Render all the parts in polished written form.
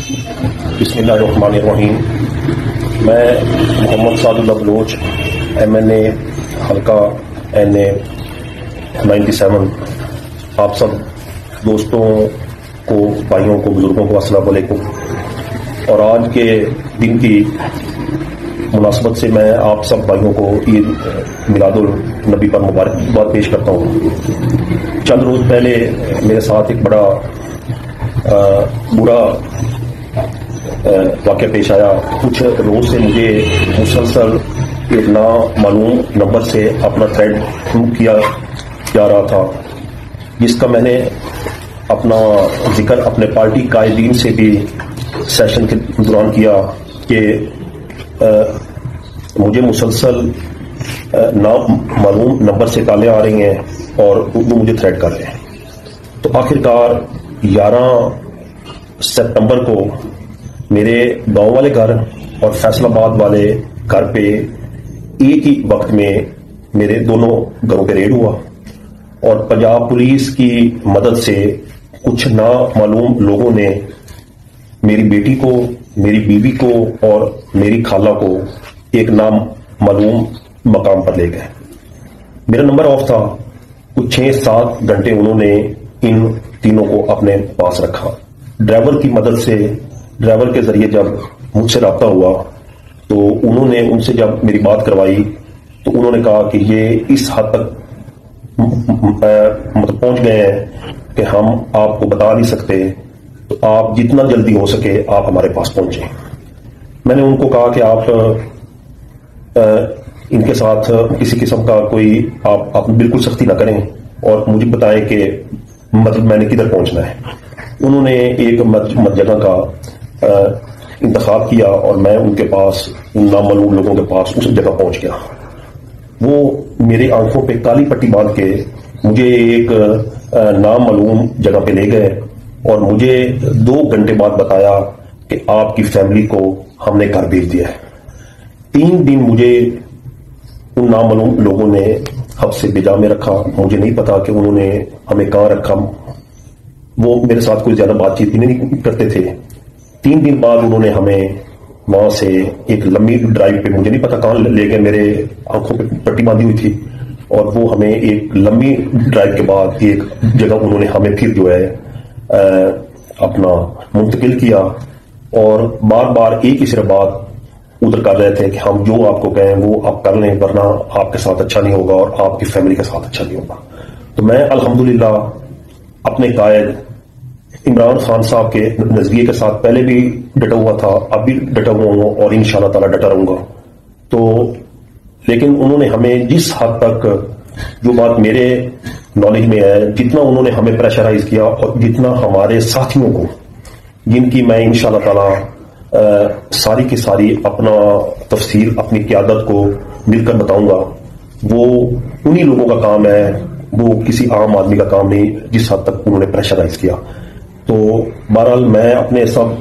बिस्मिल्लाहिर्रहमानिर्रहीम। मैं Mohammad Sadullah Bloch MNA हल्का NA 97 आप सब दोस्तों को, भाइयों को, बुजुर्गों को अस्सलाम वालेकुम। और आज के दिन की मुनासबत से मैं आप सब भाइयों को ईद मिलादुल नबी पर मुबारकबाद पेश करता हूँ। चंद रोज पहले मेरे साथ एक बड़ा बुरा वाक़या पेश आया। कुछ रोज से मुझे मुसलसल एक नामालूम नंबर से अपना थ्रेड शुरू किया जा रहा था, जिसका मैंने अपना जिक्र अपने पार्टी कायदीन से भी सेशन के दौरान किया कि मुझे मुसलसल नामालूम नंबर से कॉलें आ रही हैं और वो मुझे थ्रेट कर रहे हैं। तो आखिरकार 11 सितंबर को मेरे गांव वाले घर और फैसलाबाद वाले घर पे एक ही वक्त में मेरे दोनों घरों पे रेड हुआ और पंजाब पुलिस की मदद से कुछ नामालूम लोगों ने मेरी बेटी को, मेरी बीवी को और मेरी खाला को एक नामालूम मकाम पर ले गए। मेरा नंबर ऑफ था। कुछ 6-7 घंटे उन्होंने इन तीनों को अपने पास रखा। ड्राइवर की मदद से, ड्राइवर के जरिए जब मुझसे राब्ता हुआ तो उन्होंने उनसे जब मेरी बात करवाई तो उन्होंने कहा कि ये इस हद तक मतलब पहुंच गए हैं कि हम आपको बता नहीं सकते, तो आप जितना जल्दी हो सके आप हमारे पास पहुंचे। मैंने उनको कहा कि आप इनके साथ किसी किस्म का कोई आप बिल्कुल सख्ती ना करें और मुझे बताएं कि मतलब मैंने किधर पहुंचना है। उन्होंने एक जगह का इंतखाब किया और मैं उनके पास, उन नामालूम लोगों के पास उस जगह पहुंच गया। वो मेरी आंखों पे काली पट्टी बांध के मुझे एक नामालूम जगह पे ले गए और मुझे 2 घंटे बाद बताया कि आपकी फैमिली को हमने घर भेज दिया है। 3 दिन मुझे उन नामालूम लोगों ने हब्स से बेजा में रखा। मुझे नहीं पता कि उन्होंने हमें कहाँ रखा। वो मेरे साथ कोई ज्यादा बातचीत भी नहीं करते थे। 3 दिन बाद उन्होंने हमें वहां से एक लंबी ड्राइव पे, मुझे नहीं पता कहाँ ले गए, मेरे आंखों पे पट्टी बांधी हुई थी, और वो हमें एक लंबी ड्राइव के बाद एक जगह उन्होंने हमें फिर जो है अपना मुंतकिल किया और बार बार एक ही सिर्फ बात उधर कर रहे थे कि हम जो आपको कहें वो आप कर लें, वरना आपके साथ अच्छा नहीं होगा और आपकी फैमिली के साथ अच्छा नहीं होगा। तो मैं अल्हम्दुलिल्लाह अपने कायद इमरान खान साहब के नजरिए के साथ पहले भी डटा हुआ था, अब भी डटा हुआ हूं और इंशाल्लाह ताला डटा रहूंगा। तो लेकिन उन्होंने हमें जिस हद तक, जो बात मेरे नॉलेज में है, जितना उन्होंने हमें प्रेशराइज किया और जितना हमारे साथियों को, जिनकी मैं इंशाल्लाह ताला सारी की सारी अपना तफसील अपनी क़यादत को मिलकर बताऊंगा, वो उन्हीं लोगों का काम है, वो किसी आम आदमी का काम नहीं, जिस हद तक उन्होंने प्रेशराइज किया। तो बहरहाल मैं अपने सब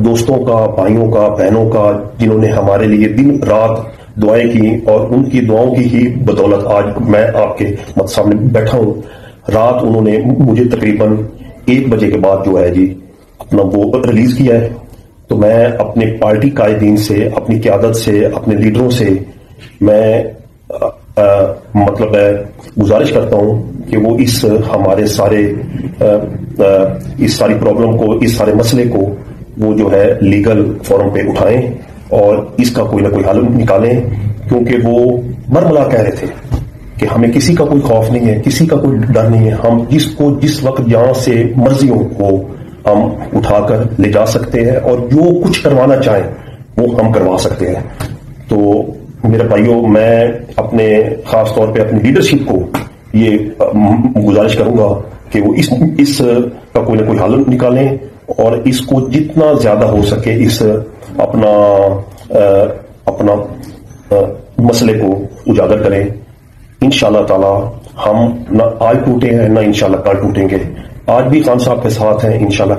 दोस्तों का, भाइयों का, बहनों का, जिन्होंने हमारे लिए दिन रात दुआएं की और उनकी दुआओं की ही बदौलत आज मैं आपके सामने बैठा हूं। रात उन्होंने मुझे तकरीबन 1 बजे के बाद जो है जी अपना वो रिलीज किया है। तो मैं अपने पार्टी कायदीन से, अपनी क़यादत से, अपने लीडरों से मैं मतलब गुजारिश करता हूं कि वो इस हमारे सारे इस सारी प्रॉब्लम को, इस सारे मसले को वो जो है लीगल फोरम पे उठाएं और इसका कोई ना कोई हल निकालें, क्योंकि वो बरमला कह रहे थे कि हमें किसी का कोई खौफ नहीं है, किसी का कोई डर नहीं है, हम जिसको जिस वक्त जहां से मर्जी हो हम उठाकर ले जा सकते हैं और जो कुछ करवाना चाहें वो हम करवा सकते हैं। तो मेरे भाइयों, मैं अपने खास तौर पे अपनी लीडरशिप को ये गुजारिश करूंगा कि वो इस का कोई ना कोई हल निकालें और इसको जितना ज्यादा हो सके इस अपना मसले को उजागर करें। इंशाल्लाह ताला हम न आज टूटे हैं, न इंशाल्लाह कल टूटेंगे। आज भी खान साहब के साथ हैं, इंशाल्लाह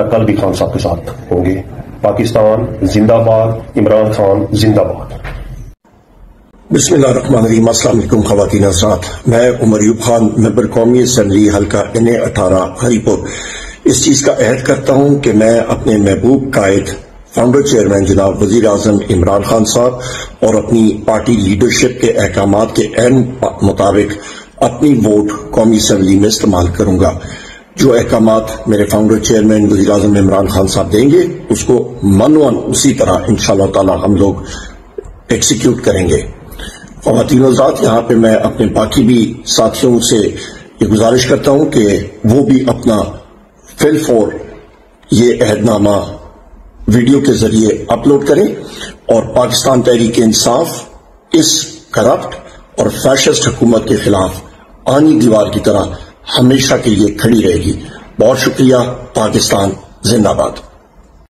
कल भी खान साहब के साथ होंगे। पाकिस्तान जिंदाबाद, इमरान खान जिंदाबाद। बिस्मिल्लाहिर्रहमानिर्रहीम। अस्सलाम वालेकुम ख़वातीन हज़रात, मैं उमर अयूब खान, मेंबर कौमी असेंबली हल्का NA 18 हरीपुर। اس چیز کا عہد کرتا ہوں کہ میں اپنے محبوب قائد فاؤنڈر چیئرمین جناب وزیر اعظم عمران خان صاحب اور اپنی پارٹی لیڈرشپ کے احکامات کے عین مطابق اپنی ووٹ قومی اسمبلی میں استعمال کروں گا. جو احکامات میرے فاؤنڈر چیئرمین وزیر اعظم عمران خان صاحب دیں گے اس کو منوان اسی طرح انشاءاللہ تعالی ہم لوگ ایکسیکیوٹ کریں گے. خواتین و حضرات، یہاں پہ میں اپنے باقی بھی ساتھیوں سے یہ گزارش کرتا ہوں کہ وہ بھی اپنا فل فور یہ عہد نامہ ویڈیو کے ذریعے اپلوڈ کریں اور پاکستان تحریک انصاف اس کرپٹ اور فیشسٹ حکومت کے خلاف آنی دیوار کی طرح ہمیشہ کے لیے کھڑی رہے گی. بہت شکریہ. پاکستان زندہ باد.